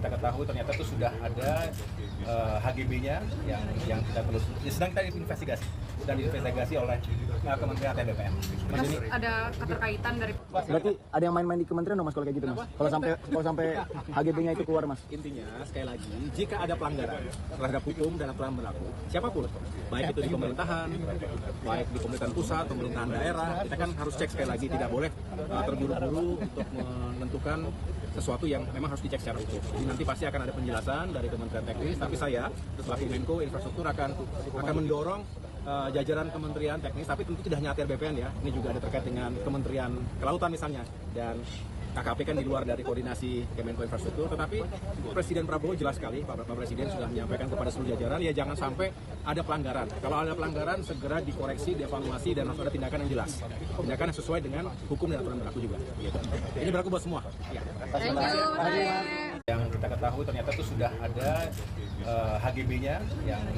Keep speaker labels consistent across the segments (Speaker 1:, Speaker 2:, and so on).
Speaker 1: kita ketahui ternyata itu sudah ada HGB-nya yang kita terus sedang kita investigasi dan diinvestigasi oleh Kementerian ATR BPN.
Speaker 2: Mas, ada keterkaitan dari
Speaker 3: Berarti ada yang main-main di kementerian dong Mas kalau kayak gitu Mas? Kalau sampai HGB-nya itu keluar Mas?
Speaker 4: Intinya sekali lagi, jika ada pelanggaran terhadap hukum dan aturan berlaku, siapapun, baik itu di pemerintahan, baik di pemerintahan pusat, pemerintahan daerah, kita kan harus cek sekali lagi, tidak boleh terburu-buru untuk menentukan sesuatu yang memang harus dicek secara utuh. Jadi nanti pasti akan ada penjelasan dari Kementerian Teknis, tapi saya selaku Menko Infrastruktur akan mendorong jajaran Kementerian Teknis, tapi tentu tidak hanya ATR BPN ya, ini juga ada terkait dengan Kementerian Kelautan misalnya, dan KKP kan di luar dari koordinasi Kemenko Infrastruktur, tetapi Presiden Prabowo jelas sekali, Pak Presiden sudah menyampaikan kepada seluruh jajaran, ya jangan sampai ada pelanggaran. Kalau ada pelanggaran, segera dikoreksi, dievaluasi, dan harus ada tindakan yang jelas. Tindakan yang sesuai dengan hukum dan aturan berlaku juga. Gitu. Ini berlaku buat semua. Ya.
Speaker 2: Thank you.
Speaker 1: Yang kita ketahui ternyata itu sudah ada HGB-nya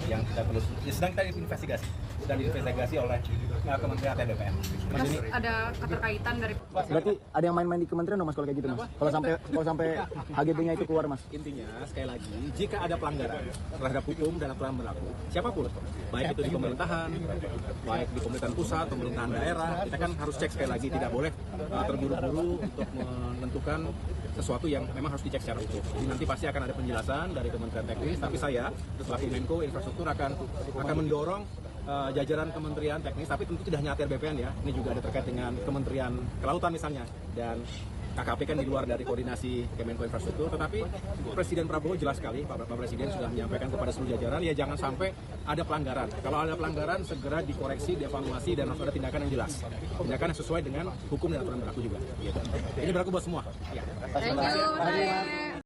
Speaker 1: yang kita terus sedang kita investigasi dan diinvestigasi oleh Kementerian ATR BPN.
Speaker 2: Mas, ada keterkaitan dari
Speaker 3: Berarti ada yang main-main di kementerian dong Mas kalau kayak gitu Mas? Kalau sampai HGB-nya itu keluar Mas?
Speaker 4: Intinya sekali lagi, jika ada pelanggaran terhadap hukum dan aturan berlaku, siapapun, baik itu di pemerintahan, baik di pemerintahan pusat, pemerintahan daerah, kita kan harus cek sekali lagi, tidak boleh terburu-buru untuk menentukan sesuatu yang memang harus dicek secara utuh. Jadi nanti pasti akan ada penjelasan dari Kementerian Teknis, tapi saya selaku Menko Infrastruktur akan mendorong jajaran Kementerian Teknis, tapi tentu tidak hanya ATR BPN ya, ini juga ada terkait dengan Kementerian Kelautan misalnya, dan KKP kan di luar dari koordinasi Kemenko Infrastruktur, tetapi Presiden Prabowo jelas sekali, Pak Presiden sudah menyampaikan kepada seluruh jajaran, ya jangan sampai ada pelanggaran. Kalau ada pelanggaran, segera dikoreksi, dievaluasi, dan harus ada tindakan yang jelas. Tindakan yang sesuai dengan hukum dan aturan berlaku juga. Gitu. Ini berlaku buat semua. Ya.
Speaker 2: Thank you.